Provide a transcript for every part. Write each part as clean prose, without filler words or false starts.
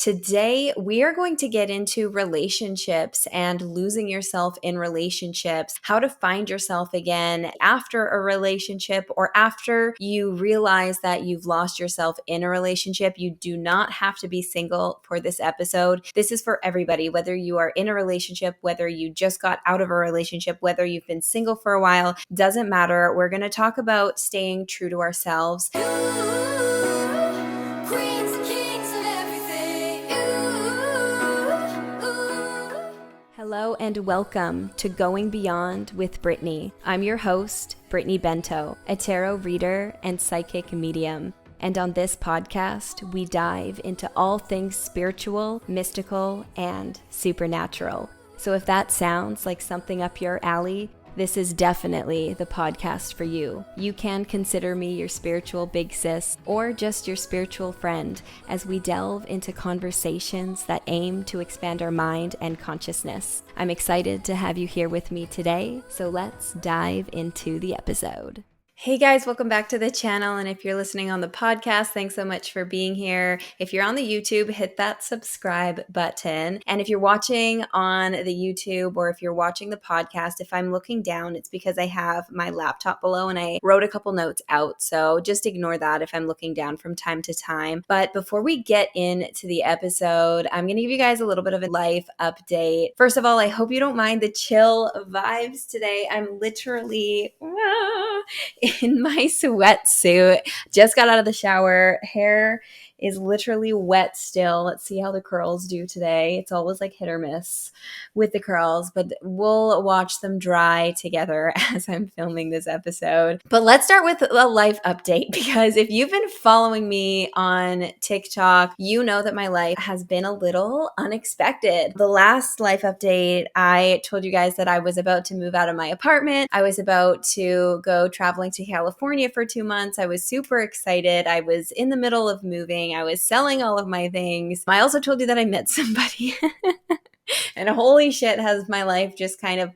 Today, we are going to get into relationships and losing yourself in relationships, how to find yourself again after a relationship or after you realize that you've lost yourself in a relationship. You do not have to be single for this episode. This is for everybody, whether you are in a relationship, whether you just got out of a relationship, whether you've been single for a while, doesn't matter. We're going to talk about staying true to ourselves. Hello and welcome to Going Beyond with Brittany. I'm your host, Brittany Bento, a tarot reader and psychic medium. And on this podcast, we dive into all things spiritual, mystical, and supernatural. So if that sounds like something up your alley, this is definitely the podcast for you. You can consider me your spiritual big sis or just your spiritual friend as we delve into conversations that aim to expand our mind and consciousness. I'm excited to have you here with me today, so let's dive into the episode. Hey guys, welcome back to the channel. And if you're listening on the podcast, thanks so much for being here. If you're on the YouTube, hit that subscribe button. And if you're watching on the YouTube or if you're watching the podcast, if I'm looking down, it's because I have my laptop below and I wrote a couple notes out. So just ignore that if I'm looking down from time to time. But before we get into the episode, I'm going to give you guys a little bit of a life update. First of all, I hope you don't mind the chill vibes today. I'm literally in my sweatsuit, just got out of the shower. Hair is literally wet still. Let's see how the curls do today. It's always like hit or miss with the curls, but we'll watch them dry together as I'm filming this episode. But let's start with a life update, because if you've been following me on TikTok, you know that my life has been a little unexpected. The last life update, I told you guys that I was about to move out of my apartment. I was about to go traveling to California for 2 months. I was super excited. I was in the middle of moving. I was selling all of my things. I also told you that I met somebody. And holy shit, has my life just kind of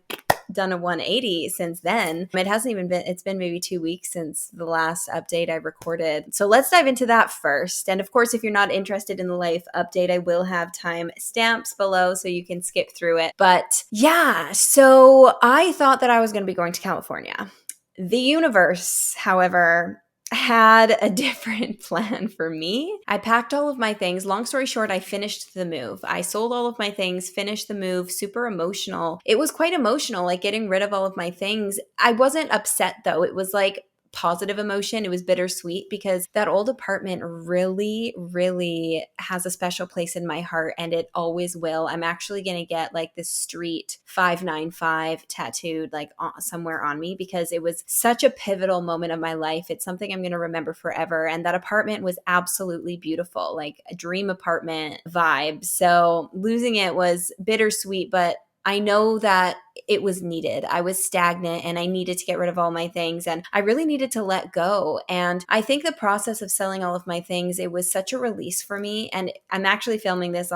done a 180 since then. It hasn't even been, it's been maybe 2 weeks since the last update I recorded. So let's dive into that first. And of course, if you're not interested in the life update, I will have time stamps below so you can skip through it. But yeah, so I thought that I was going to be going to California. The universe, however, had a different plan for me. I packed all of my things. Long story short, I finished the move. I sold all of my things, finished the move, super emotional. It was quite emotional, like getting rid of all of my things. I wasn't upset though. It was like positive emotion. It was bittersweet because that old apartment really, really has a special place in my heart, and it always will. I'm actually going to get like this street 595 tattooed like somewhere on me because it was such a pivotal moment of my life. It's something I'm going to remember forever. And that apartment was absolutely beautiful, like a dream apartment vibe. So losing it was bittersweet, but I know that it was needed. I was stagnant and I needed to get rid of all my things, and I really needed to let go. And I think the process of selling all of my things, it was such a release for me. And I'm actually filming this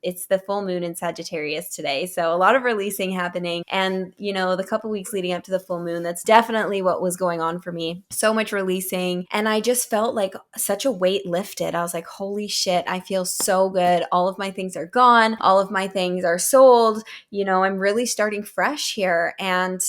it's the full moon in Sagittarius today. So a lot of releasing happening. And, you know, the couple weeks leading up to the full moon, that's definitely what was going on for me. So much releasing. And I just felt like such a weight lifted. I was like, holy shit, I feel so good. All of my things are gone. All of my things are sold. You know, I'm really starting fresh here. And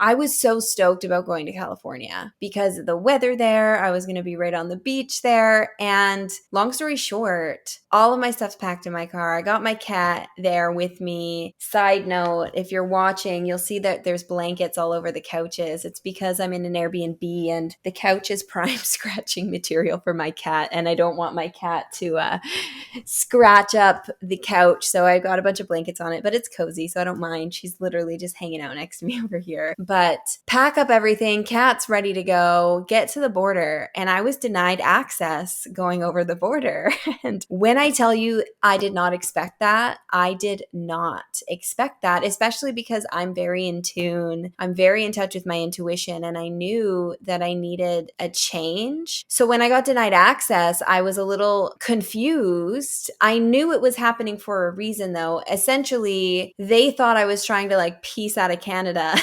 I was so stoked about going to California because of the weather there. I was going to be right on the beach there. And long story short, all of my stuff's packed in my car. I got my cat there with me. Side note, if you're watching, you'll see that there's blankets all over the couches. It's because I'm in an Airbnb and the couch is prime scratching material for my cat. And I don't want my cat to scratch up the couch. So I got a bunch of blankets on it, but it's cozy, so I don't mind. She's literally just hanging out next to me over here. But pack up everything, cat's ready to go, get to the border. And I was denied access going over the border. And when I tell you I did not expect that, I did not expect that, especially because I'm very in tune. I'm very in touch with my intuition, and I knew that I needed a change. So when I got denied access, I was a little confused. I knew it was happening for a reason though. Essentially, they thought I was trying to like piece out of Canada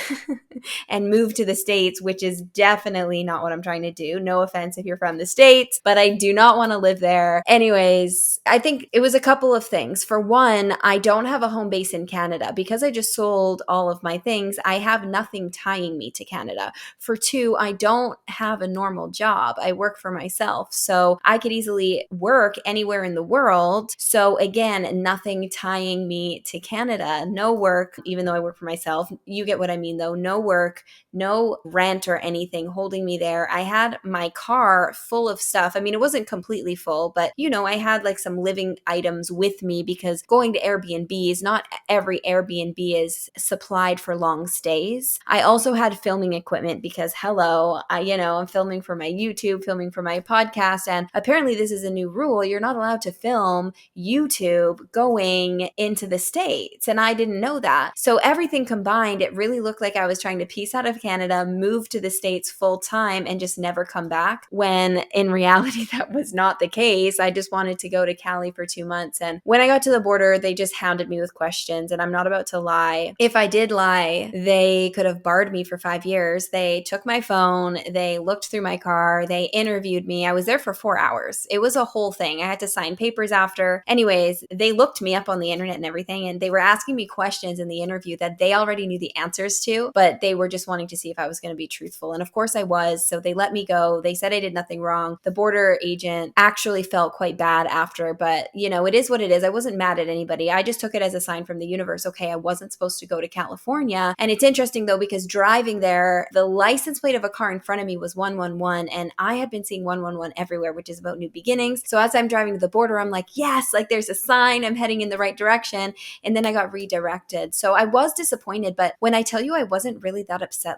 and move to the States, which is definitely not what I'm trying to do. No offense if you're from the States, but I do not want to live there. Anyways, I think it was a couple of things. For one, I don't have a home base in Canada. Because I just sold all of my things, I have nothing tying me to Canada. For two, I don't have a normal job. I work for myself. So I could easily work anywhere in the world. So again, nothing tying me to Canada. No work, even though I work for myself. You get what I mean though. No work, no rent or anything holding me there. I had my car full of stuff. I mean, it wasn't completely full, but I had like some living items with me because going to Airbnbs, not every Airbnb is supplied for long stays. I also had filming equipment because hello, I'm filming for my YouTube, filming for my podcast, and apparently this is a new rule. You're not allowed to film YouTube going into the States, and I didn't know that. So everything combined, it really looked like I was trying to piece out of Canada, move to the States full time, and just never come back, when in reality that was not the case. I just wanted to go to Cali for 2 months, and when I got to the border, they just hounded me with questions, and I'm not about to lie. If I did lie, they could have barred me for 5 years. They took my phone, they looked through my car, they interviewed me. I was there for 4 hours. It was a whole thing. I had to sign papers after. Anyways, they looked me up on the internet and everything, and they were asking me questions in the interview that they already knew the answers to, but they were just wanting to see if I was going to be truthful. And of course I was. So they let me go. They said I did nothing wrong. The border agent actually felt quite bad after, but it is what it is. I wasn't mad at anybody. I just took it as a sign from the universe. Okay, I wasn't supposed to go to California. And it's interesting though, because driving there, the license plate of a car in front of me was 111, and I had been seeing 111 everywhere, which is about new beginnings. So as I'm driving to the border, I'm like, yes, like there's a sign, I'm heading in the right direction. And then I got redirected. So I was disappointed, but when I tell you I wasn't really that upset,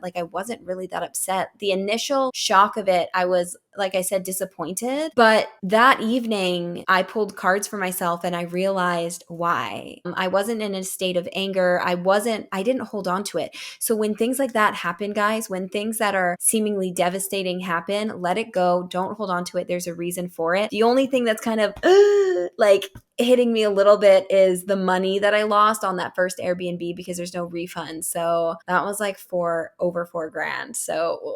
the initial shock of it, I was, like I said, disappointed. But that evening, I pulled cards for myself and I realized why. I wasn't in a state of anger. I didn't hold on to it. So when things like that happen, guys, when things that are seemingly devastating happen, let it go. Don't hold on to it. There's a reason for it. The only thing that's kind of like hitting me a little bit is the money that I lost on that first Airbnb because there's no refund. So that was like over $4,000. So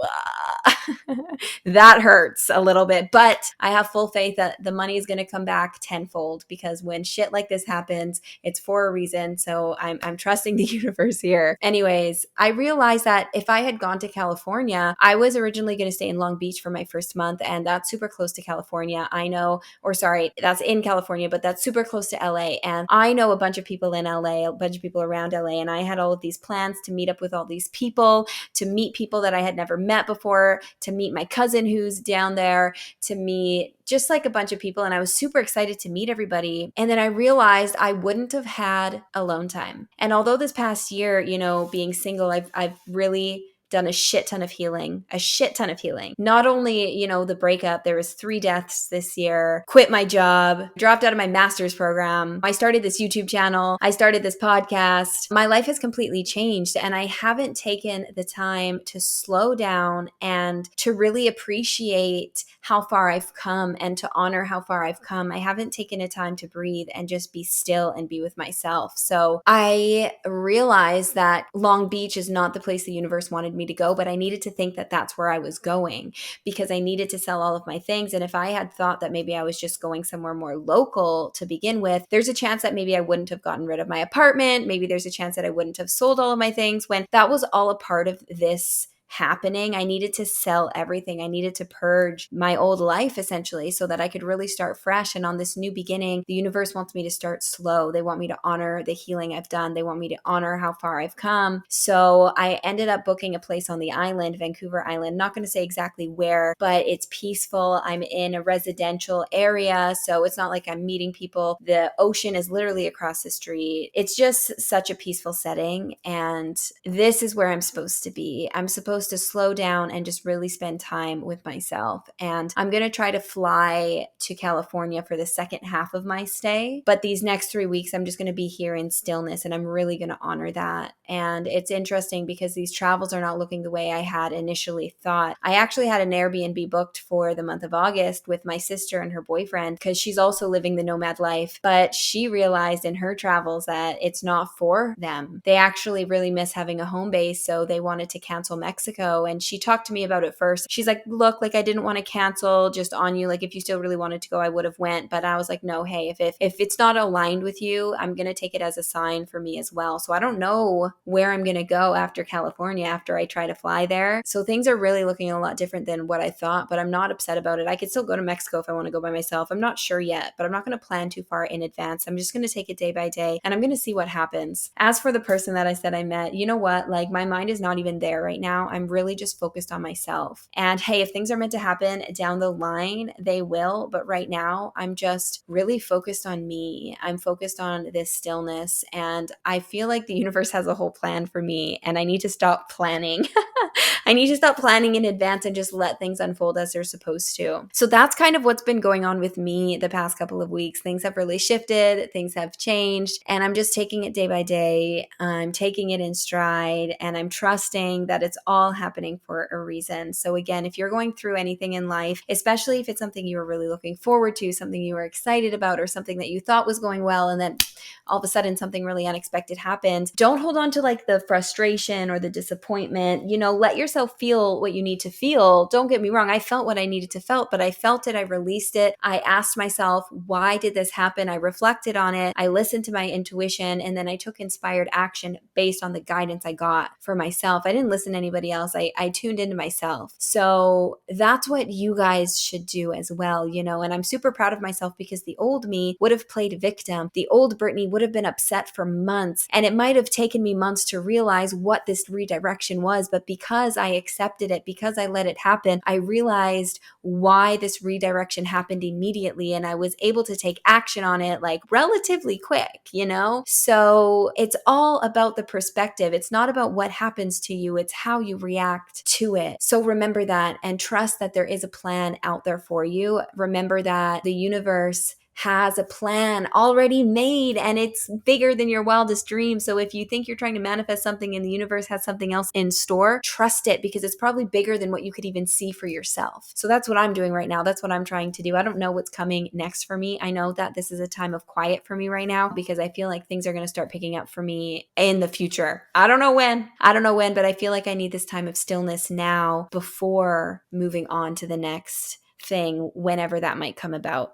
that hurts a little bit, but I have full faith that the money is going to come back tenfold, because when shit like this happens, it's for a reason. So I'm trusting the universe here. Anyways, I realized that if I had gone to California, I was originally going to stay in Long Beach for my first month, and that's super close to California. That's in California, but that's super close to LA. And I know a bunch of people in LA, a bunch of people around LA, and I had all of these plans to meet up with all these people, to meet people that I had never met before, to meet my cousin who's down there, to meet just like a bunch of people. And I was super excited to meet everybody. And then I realized I wouldn't have had alone time. And although this past year, being single, I've really done a shit ton of healing. Not only, the breakup, there was 3 deaths this year, quit my job, dropped out of my master's program. I started this YouTube channel. I started this podcast. My life has completely changed, and I haven't taken the time to slow down and to really appreciate how far I've come and to honor how far I've come. I haven't taken a time to breathe and just be still and be with myself. So I realized that Long Beach is not the place the universe wanted me to go, but I needed to think that that's where I was going, because I needed to sell all of my things. And if I had thought that maybe I was just going somewhere more local to begin with, there's a chance that maybe I wouldn't have gotten rid of my apartment. Maybe there's a chance that I wouldn't have sold all of my things, when that was all a part of this happening. I needed to sell everything. I needed to purge my old life essentially so that I could really start fresh. And on this new beginning, the universe wants me to start slow. They want me to honor the healing I've done. They want me to honor how far I've come. So I ended up booking a place on the island, Vancouver Island. Not going to say exactly where, but it's peaceful. I'm in a residential area, so it's not like I'm meeting people. The ocean is literally across the street. It's just such a peaceful setting. And this is where I'm supposed to be. I'm supposed supposed to slow down and just really spend time with myself. And I'm going to try to fly to California for the second half of my stay. But these next 3 weeks, I'm just going to be here in stillness, and I'm really going to honor that. And it's interesting because these travels are not looking the way I had initially thought. I actually had an Airbnb booked for the month of August with my sister and her boyfriend because she's also living the nomad life. But she realized in her travels that it's not for them. They actually really miss having a home base, so they wanted to cancel Mexico. And she talked to me about it first. She's like, look, like I didn't want to cancel just on you. Like if you still really wanted to go, I would have went. But I was like, no, hey, if it's not aligned with you, I'm going to take it as a sign for me as well. So I don't know where I'm going to go after California, after I try to fly there. So things are really looking a lot different than what I thought, but I'm not upset about it. I could still go to Mexico if I want to go by myself. I'm not sure yet, but I'm not going to plan too far in advance. I'm just going to take it day by day, and I'm going to see what happens. As for the person that I said I met, you know what? Like my mind is not even there right now. I'm really just focused on myself. And hey, if things are meant to happen down the line, they will. But right now, I'm just really focused on me. I'm focused on this stillness. And I feel like the universe has a whole plan for me, and I need to stop planning. I need to stop planning in advance and just let things unfold as they're supposed to. So that's kind of what's been going on with me the past couple of weeks. Things have really shifted, things have changed, and I'm just taking it day by day. I'm taking it in stride, and I'm trusting that it's all happening for a reason. So again, if you're going through anything in life, especially if it's something you were really looking forward to, something you were excited about, or something that you thought was going well, and then all of a sudden something really unexpected happens, don't hold on to like the frustration or the disappointment. Let yourself feel what you need to feel. Don't get me wrong. I felt what I needed to feel, but I felt it. I released it. I asked myself, why did this happen? I reflected on it. I listened to my intuition, and then I took inspired action based on the guidance I got for myself. I didn't listen to anybody else. I tuned into myself. So that's what you guys should do as well, and I'm super proud of myself because the old me would have played victim. The old Brittany would have been upset for months, and it might have taken me months to realize what this redirection was. But because I accepted it, because I let it happen, I realized why this redirection happened immediately, and I was able to take action on it like relatively quick, So it's all about the perspective. It's not about what happens to you, it's how you react to it. So remember that and trust that there is a plan out there for you. Remember that the universe has a plan already made, and it's bigger than your wildest dreams. So if you think you're trying to manifest something and the universe has something else in store, trust it, because it's probably bigger than what you could even see for yourself. So that's what I'm doing right now. That's what I'm trying to do. I don't know what's coming next for me. I know that this is a time of quiet for me right now because I feel like things are going to start picking up for me in the future. I don't know when, but I feel like I need this time of stillness now before moving on to the next thing, whenever that might come about.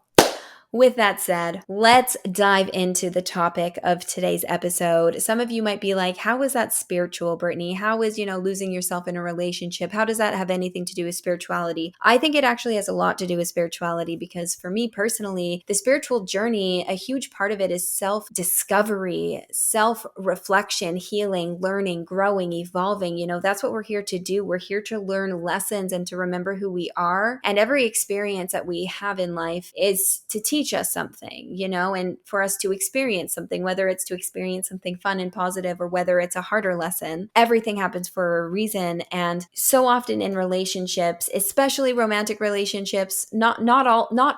With that said, let's dive into the topic of today's episode. Some of you might be like, how is that spiritual, Brittany? How is, losing yourself in a relationship? How does that have anything to do with spirituality? I think it actually has a lot to do with spirituality because for me personally, the spiritual journey, a huge part of it is self-discovery, self-reflection, healing, learning, growing, evolving. That's what we're here to do. We're here to learn lessons and to remember who we are. And every experience that we have in life is to teach us something, and for us to experience something, whether it's to experience something fun and positive or whether it's a harder lesson. Everything happens for a reason. And so often in relationships, especially romantic relationships, not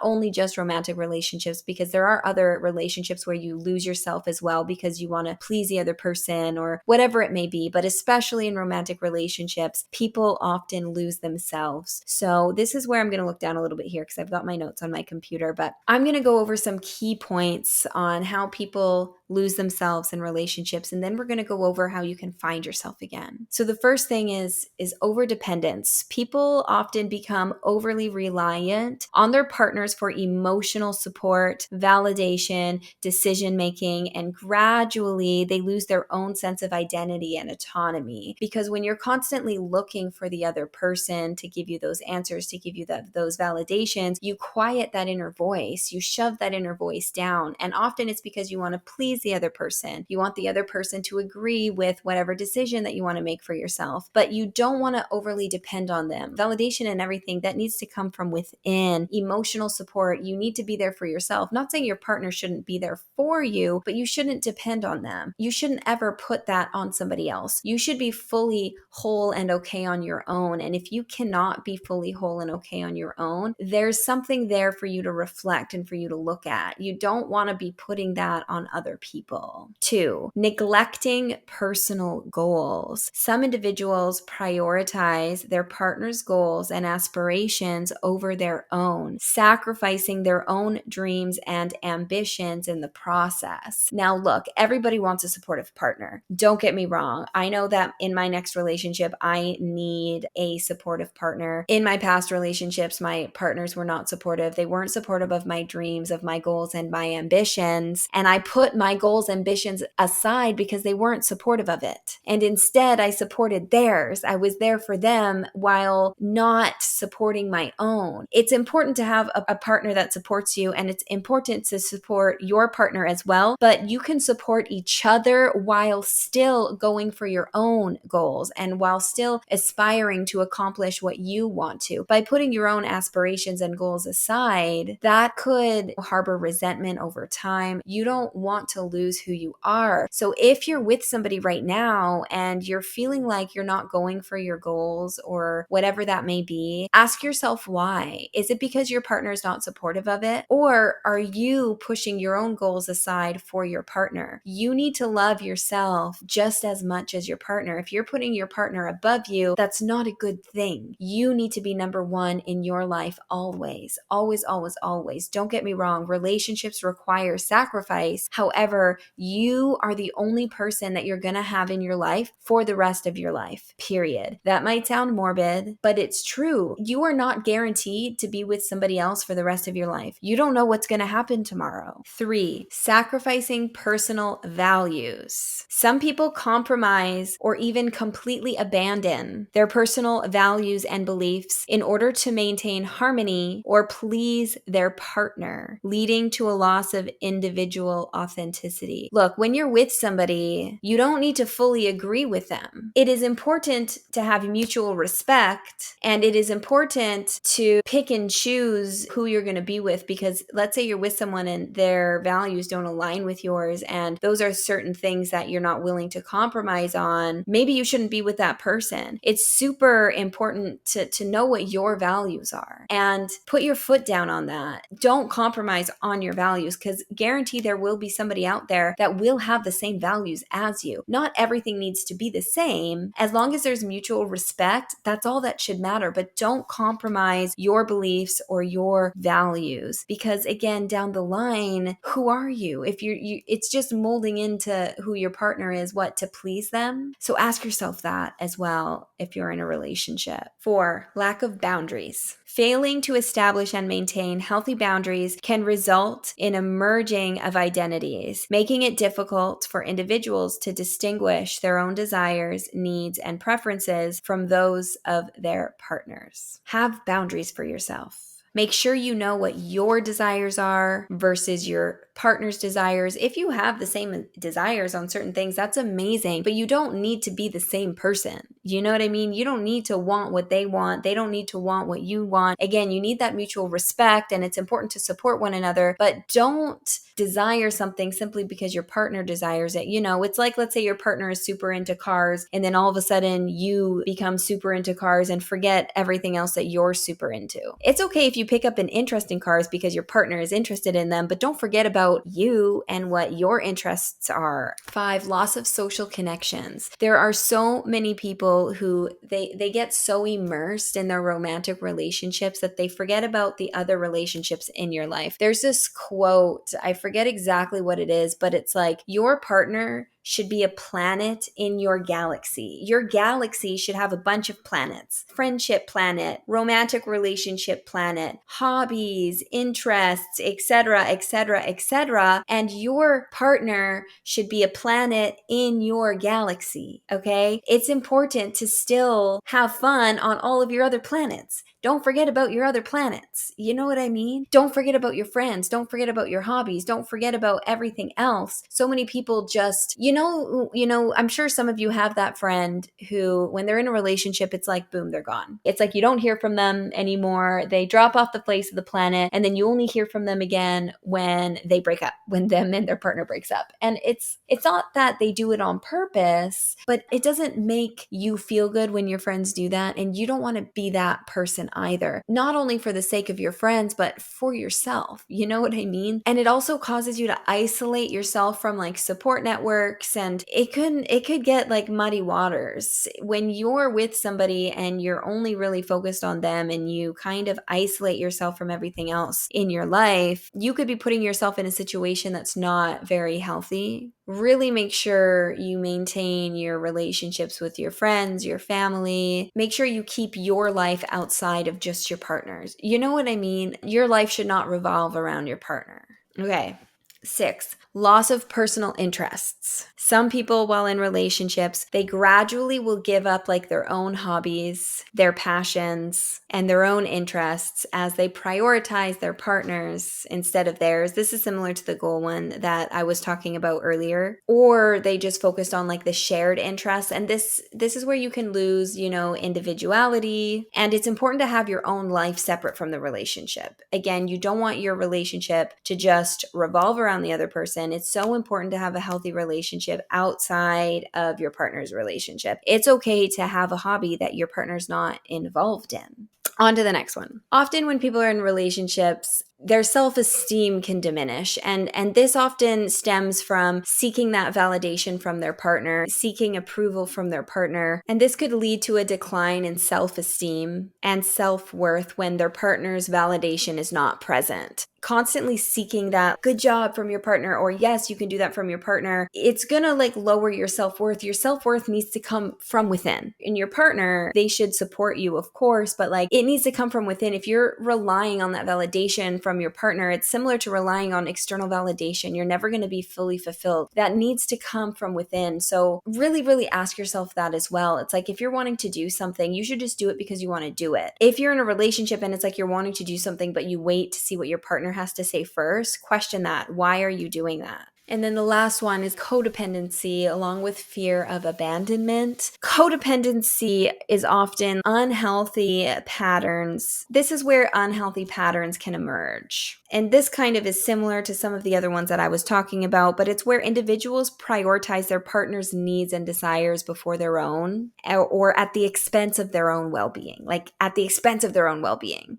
only just romantic relationships, because there are other relationships where you lose yourself as well because you want to please the other person or whatever it may be. But especially in romantic relationships, people often lose themselves. So this is where I'm going to look down a little bit here because I've got my notes on my computer, but I'm going to go over some key points on how people lose themselves in relationships, and then we're going to go over how you can find yourself again. So the first thing is overdependence. People often become overly reliant on their partners for emotional support, validation, decision making, and gradually they lose their own sense of identity and autonomy. Because when you're constantly looking for the other person to give you those answers, to give you those validations, you quiet that inner voice. You you shove that inner voice down. And often it's because you want to please the other person. You want the other person to agree with whatever decision that you want to make for yourself, but you don't want to overly depend on them. Validation and everything that needs to come from within. Emotional support, you need to be there for yourself. Not saying your partner shouldn't be there for you, but you shouldn't depend on them. You shouldn't ever put that on somebody else. You should be fully whole and okay on your own. And if you cannot be fully whole and okay on your own, there's something there for you to reflect and for you to look at. You don't want to be putting that on other people. 2, neglecting personal goals. Some individuals prioritize their partner's goals and aspirations over their own, sacrificing their own dreams and ambitions in the process. Now, look, everybody wants a supportive partner. Don't get me wrong. I know that in my next relationship, I need a supportive partner. In my past relationships, my partners were not supportive. They weren't supportive of my dreams, of my goals, and my ambitions. And I put my goals, ambitions aside because they weren't supportive of it. And instead, I supported theirs. I was there for them while not supporting my own. It's important to have a partner that supports you, and it's important to support your partner as well, but you can support each other while still going for your own goals and while still aspiring to accomplish what you want to. By putting your own aspirations and goals aside, that could harbor resentment over time. You don't want to lose who you are. So if you're with somebody right now and you're feeling like you're not going for your goals or whatever that may be, ask yourself why. Is it because your partner is not supportive of it? Or are you pushing your own goals aside for your partner? You need to love yourself just as much as your partner. If you're putting your partner above you, that's not a good thing. You need to be number one in your life always, always, always, always. Don't get me wrong. Relationships require sacrifice. However, you are the only person that you're going to have in your life for the rest of your life, period. That might sound morbid, but it's true. You are not guaranteed to be with somebody else for the rest of your life. You don't know what's going to happen tomorrow. 3, sacrificing personal values. Some people compromise or even completely abandon their personal values and beliefs in order to maintain harmony or please their partner, leading to a loss of individual authenticity. Look, when you're with somebody, you don't need to fully agree with them. It is important to have mutual respect, and it is important to pick and choose who you're going to be with, because let's say you're with someone and their values don't align with yours, and those are certain things that you're not willing to compromise on. Maybe you shouldn't be with that person. It's super important to know what your values are and put your foot down on that. Don't compromise on your values, because guarantee there will be somebody out there that will have the same values as you. Not everything needs to be the same. As long as there's mutual respect, that's all that should matter. But don't compromise your beliefs or your values, because again, down the line, who are you? If it's just molding into who your partner is, what, to please them? So ask yourself that as well if you're in a relationship. 4, lack of boundaries. Failing to establish and maintain healthy boundaries can result in a merging of identities, making it difficult for individuals to distinguish their own desires, needs, and preferences from those of their partners. Have boundaries for yourself. Make sure you know what your desires are versus your partner's desires. If you have the same desires on certain things, that's amazing, but you don't need to be the same person. You know what I mean? You don't need to want what they want. They don't need to want what you want. Again, you need that mutual respect, and it's important to support one another, but don't desire something simply because your partner desires it. You know, it's like, let's say your partner is super into cars, and then all of a sudden you become super into cars and forget everything else that you're super into. It's okay if you pick up an interest in cars because your partner is interested in them, but don't forget about you and what your interests are. 5, loss of social connections. There are so many people who they get so immersed in their romantic relationships that they forget about the other relationships in your life. There's this quote, I forget exactly what it is, but it's like, your partner should be a planet in your galaxy. Your galaxy should have a bunch of planets. Friendship planet, romantic relationship planet, hobbies, interests, etc., etc., etc. And your partner should be a planet in your galaxy, okay? It's important to still have fun on all of your other planets. Don't forget about your other planets. You know what I mean? Don't forget about your friends. Don't forget about your hobbies. Don't forget about everything else. So many people just, I'm sure some of you have that friend who, when they're in a relationship, it's like, boom, they're gone. It's like you don't hear from them anymore. They drop off the face of the planet, and then you only hear from them again when they break up, when them and their partner breaks up. And it's not that they do it on purpose, but it doesn't make you feel good when your friends do that. And you don't want to be that person either. Not only for the sake of your friends, but for yourself. You know what I mean? And it also causes you to isolate yourself from like support networks, and it could get like muddy waters. When you're with somebody and you're only really focused on them and you kind of isolate yourself from everything else in your life, you could be putting yourself in a situation that's not very healthy. Really make sure you maintain your relationships with your friends, your family. Make sure you keep your life outside of just your partners. You know what I mean? Your life should not revolve around your partner. Okay. 6, loss of personal interests. Some people, while in relationships, they gradually will give up like their own hobbies, their passions, and their own interests as they prioritize their partners instead of theirs. This is similar to the goal one that I was talking about earlier. Or they just focused on like the shared interests. And this is where you can lose, individuality. And it's important to have your own life separate from the relationship. Again, you don't want your relationship to just revolve around the other person. It's so important to have a healthy relationship outside of your partner's relationship. It's okay to have a hobby that your partner's not involved in. On to the next one. Often when people are in relationships, their self-esteem can diminish. And this often stems from seeking that validation from their partner, seeking approval from their partner. And this could lead to a decline in self-esteem and self-worth when their partner's validation is not present. Constantly seeking that good job from your partner, or yes, you can do that from your partner, it's gonna like lower your self-worth. Your self-worth needs to come from within. And your partner, they should support you, of course, but like it needs to come from within. If you're relying on that validation from your partner, it's similar to relying on external validation. You're never going to be fully fulfilled. That needs to come from within. So really, really ask yourself that as well. It's like if you're wanting to do something, you should just do it because you want to do it. If you're in a relationship and it's like you're wanting to do something, but you wait to see what your partner has to say first, question that. Why are you doing that? And then the last one is codependency, along with fear of abandonment. Codependency is often unhealthy patterns. This is where unhealthy patterns can emerge. And this kind of is similar to some of the other ones that I was talking about, but it's where individuals prioritize their partner's needs and desires before their own, or at the expense of their own well-being,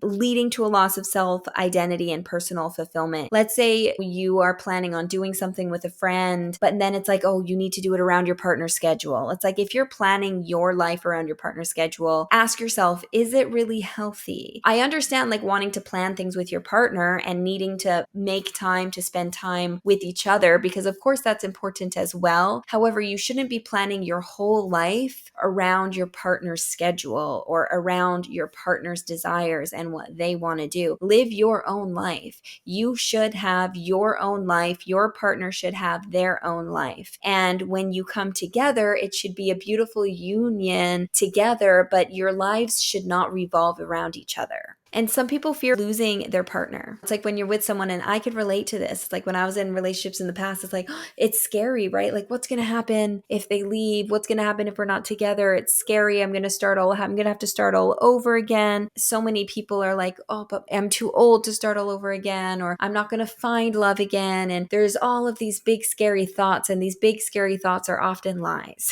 leading to a loss of self-identity and personal fulfillment. Let's say you are planning on doing something with a friend, but then it's like, oh, you need to do it around your partner's schedule. It's like if you're planning your life around your partner's schedule, ask yourself, is it really healthy? I understand like wanting to plan things with your partner and needing to make time to spend time with each other, because of course that's important as well. However, you shouldn't be planning your whole life around your partner's schedule or around your partner's desires and what they want to do. Live your own life. You should have your own life. Your partner should have their own life. And when you come together, it should be a beautiful union together, but your lives should not revolve around each other. And some people fear losing their partner. It's like when you're with someone, and I could relate to this. It's like when I was in relationships in the past, it's like, it's scary, right? Like what's going to happen if they leave? What's going to happen if we're not together? It's scary. I'm going to have to start all over again. So many people are like, oh, but I'm too old to start all over again, or I'm not going to find love again. And there's all of these big scary thoughts, and these big scary thoughts are often lies.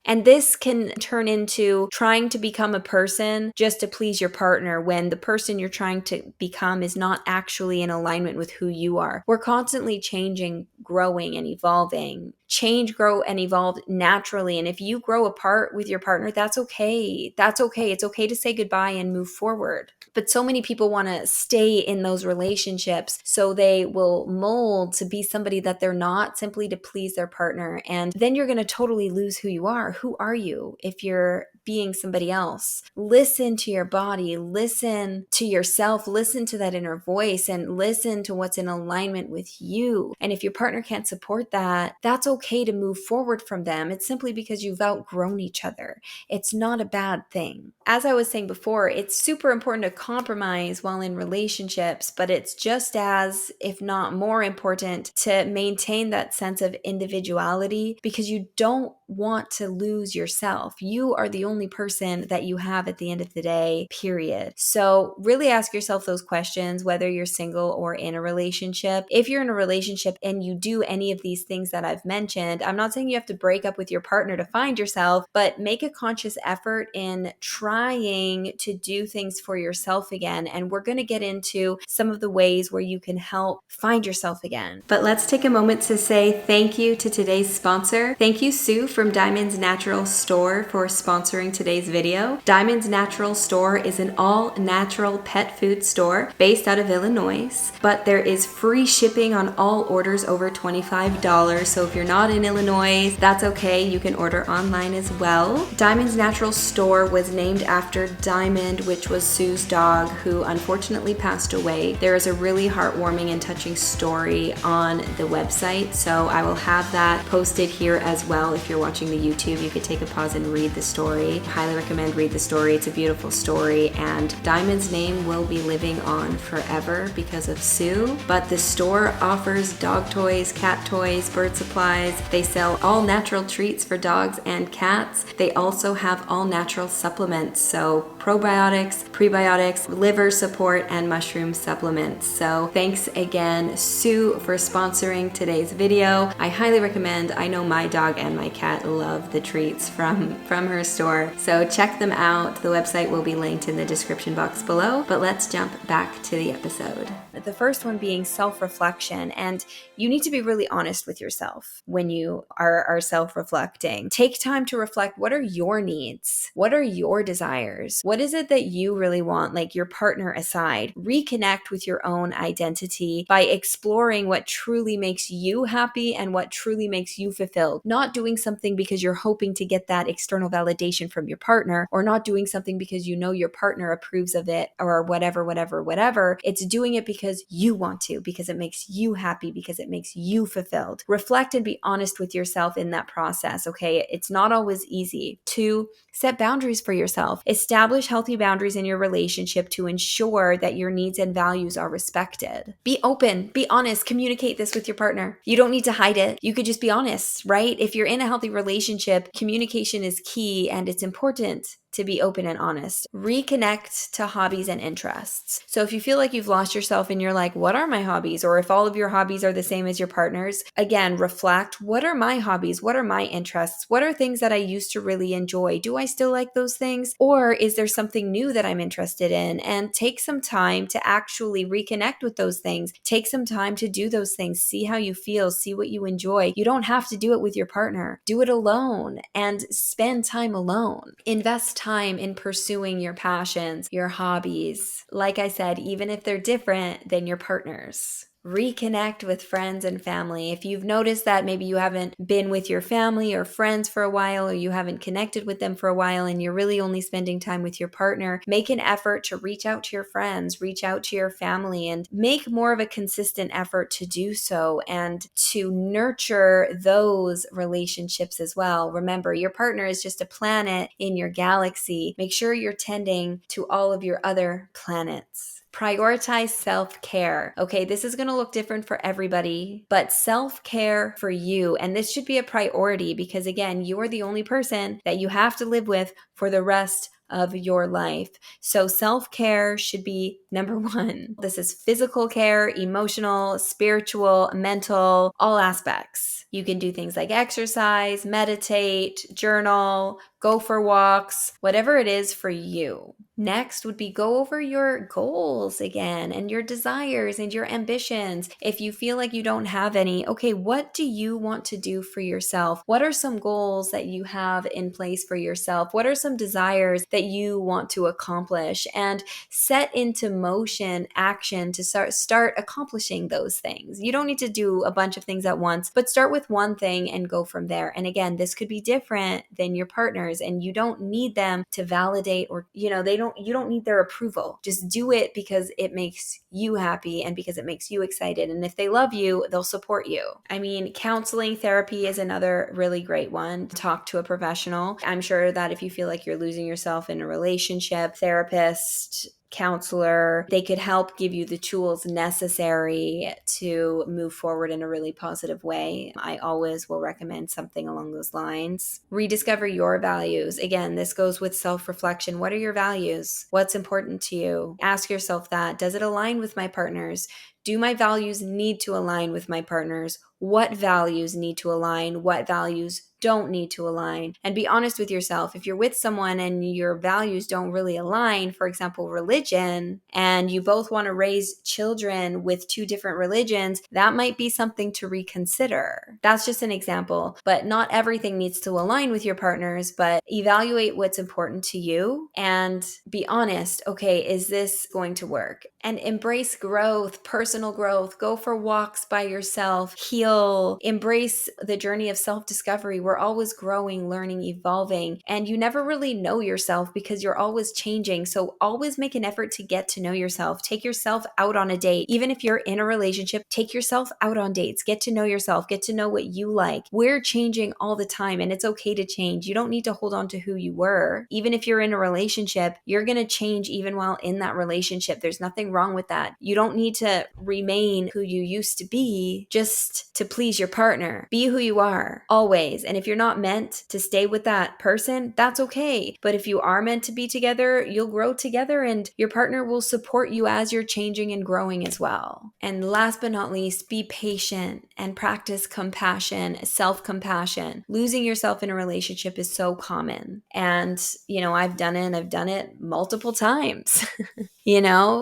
And this can turn into trying to become a person just to please your partner when the person you're trying to become is not actually in alignment with who you are. We're constantly changing, growing and evolving. Change, grow, and evolve naturally. And if you grow apart with your partner, that's okay. That's okay. It's okay to say goodbye and move forward. But so many people want to stay in those relationships, so they will mold to be somebody that they're not, simply to please their partner. And then you're going to totally lose who you are. Who are you if you're being somebody else? Listen to your body, listen to yourself, listen to that inner voice, and listen to what's in alignment with you. And if your partner can't support that, that's okay to move forward from them. It's simply because you've outgrown each other. It's not a bad thing. As I was saying before, it's super important to compromise while in relationships, but it's just as, if not more important, to maintain that sense of individuality, because you don't want to lose yourself. You are the only person that you have at the end of the day, period. So really ask yourself those questions, whether you're single or in a relationship. If you're in a relationship and you do any of these things that I've mentioned, I'm not saying you have to break up with your partner to find yourself, but make a conscious effort in trying to do things for yourself again. And we're going to get into some of the ways where you can help find yourself again. But let's take a moment to say thank you to today's sponsor. Thank you, Sue from Diamond's Natural Store, for sponsoring today's video. Diamond's Natural Store is an all-natural pet food store based out of Illinois, but there is free shipping on all orders over $25. So if you're not in Illinois, that's okay. You can order online as well. Diamond's Natural Store was named after Diamond, which was Sue's dog, who unfortunately passed away. There is a really heartwarming and touching story on the website, so I will have that posted here as well. If you're watching the YouTube, you could take a pause and read the story. I highly recommend read the story. It's a beautiful story, and Diamond's name will be living on forever because of Sue. But the store offers dog toys, cat toys, bird supplies. They sell all natural treats for dogs and cats. They also have all natural supplements, so probiotics, prebiotics, liver support, and mushroom supplements. So thanks again, Sue, for sponsoring today's video. I highly recommend. I know my dog and my cat love the treats from her store. So check them out. The website will be linked in the description box below. But let's jump back to the episode. The first one being self-reflection. And you need to be really honest with yourself when you are self-reflecting. Take time to reflect. What are your needs? What are your desires? What is it that you really want, like your partner aside? Reconnect with your own identity by exploring what truly makes you happy and what truly makes you fulfilled. Not doing something because you're hoping to get that external validation from your partner, or not doing something because you know your partner approves of it, or whatever. It's doing it because you want to, because it makes you happy, because it makes you fulfilled. Reflect and be honest with yourself in that process, okay? It's not always easy. 2, set boundaries for yourself. Establish healthy boundaries in your relationship to ensure that your needs and values are respected. Be open, be honest, communicate this with your partner. You don't need to hide it. You could just be honest, right? If you're in a healthy relationship, communication is key, and it's important to be open and honest. Reconnect to hobbies and interests. So if you feel like you've lost yourself and you're like, what are my hobbies? Or if all of your hobbies are the same as your partner's, again, reflect. What are my hobbies? What are my interests? What are things that I used to really enjoy? Do I still like those things? Or is there something new that I'm interested in? And take some time to actually reconnect with those things. Take some time to do those things. See how you feel. See what you enjoy. You don't have to do it with your partner. Do it alone and spend time alone. Invest time in pursuing your passions, your hobbies. Like I said, even if they're different than your partner's. Reconnect with friends and family. If you've noticed that maybe you haven't been with your family or friends for a while, or you haven't connected with them for a while, and you're really only spending time with your partner, make an effort to reach out to your friends, reach out to your family, and make more of a consistent effort to do so and to nurture those relationships as well. Remember, your partner is just a planet in your galaxy. Make sure you're tending to all of your other planets. Prioritize self-care. Okay, this is going to look different for everybody, but self-care for you, and this should be a priority because, again, you are the only person that you have to live with for the rest of your life. So self-care should be number 1. This is physical care, emotional, spiritual, mental, all aspects. You can do things like exercise, meditate, journal, go for walks, whatever it is for you. Next would be go over your goals again and your desires and your ambitions. If you feel like you don't have any, okay, what do you want to do for yourself? What are some goals that you have in place for yourself? What are some desires that you want to accomplish? And set into motion action to start accomplishing those things. You don't need to do a bunch of things at once, but start with one thing and go from there. And again, this could be different than your partners, and you don't need them to validate, or you don't need their approval. Just do it because it makes you happy and because it makes you excited. And if they love you, they'll support you. I mean, counseling, therapy is another really great one. Talk to a professional. I'm sure that if you feel like you're losing yourself in a relationship, therapist, counselor, they could help give you the tools necessary to move forward in a really positive way. I always will recommend something along those lines. Rediscover your values. Again, this goes with self-reflection. What are your values? What's important to you? Ask yourself that. Does it align with my partner's? Do my values need to align with my partner's? What values need to align? What values don't need to align? And be honest with yourself. If you're with someone and your values don't really align, for example, religion, and you both want to raise children with two different religions, that might be something to reconsider. That's just an example, but not everything needs to align with your partners, but evaluate what's important to you and be honest. Okay, is this going to work? And embrace growth, personal growth. Go for walks by yourself, heal, embrace the journey of self-discovery. We're always growing, learning, evolving, and you never really know yourself because you're always changing. So always make an effort to get to know yourself. Take yourself out on a date. Even if you're in a relationship, take yourself out on dates. Get to know yourself. Get to know what you like. We're changing all the time, and it's okay to change. You don't need to hold on to who you were. Even if you're in a relationship, you're going to change even while in that relationship. There's nothing wrong with that. You don't need to remain who you used to be just to please your partner. Be who you are always. And if you're not meant to stay with that person, that's okay. But if you are meant to be together, you'll grow together and your partner will support you as you're changing and growing as well. And last but not least, be patient and practice compassion, self-compassion. Losing yourself in a relationship is so common. And, I've done it and I've done it multiple times.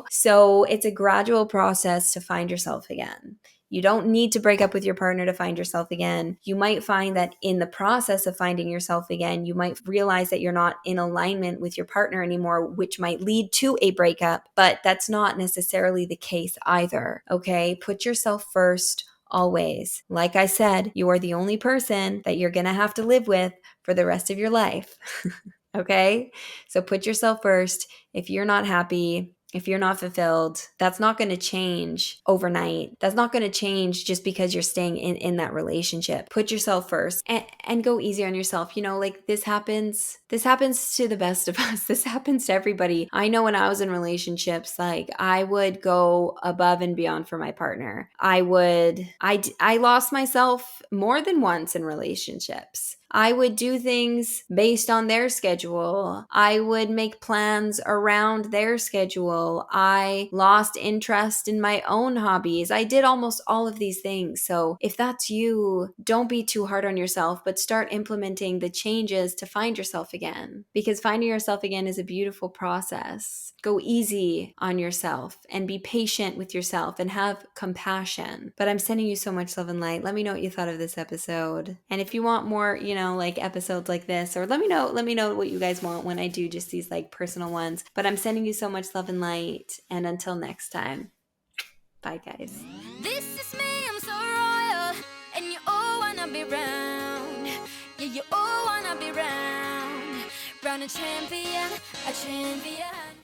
So it's a gradual process to find yourself again. You don't need to break up with your partner to find yourself again. You might find that in the process of finding yourself again, you might realize that you're not in alignment with your partner anymore, which might lead to a breakup, but that's not necessarily the case either. Okay? Put yourself first always. Like I said, you are the only person that you're going to have to live with for the rest of your life. Okay? So put yourself first. If you're not happy, if you're not fulfilled, that's not going to change overnight. That's not going to change just because you're staying in that relationship. Put yourself first and go easy on yourself. This happens to the best of us. This happens to everybody. I know when I was in relationships, I would go above and beyond for my partner. I lost myself more than once in relationships. I would do things based on their schedule. I would make plans around their schedule. I lost interest in my own hobbies. I did almost all of these things. So if that's you, don't be too hard on yourself, but start implementing the changes to find yourself again. Because finding yourself again is a beautiful process. Go easy on yourself and be patient with yourself and have compassion. But I'm sending you so much love and light. Let me know what you thought of this episode. And if you want more, episodes like this, or let me know what you guys want when I do just these personal ones. But I'm sending you so much love and light. And until next time, bye guys. This is me, I'm so royal, and you all wanna be round. Yeah, you all wanna be round a champion, a champion.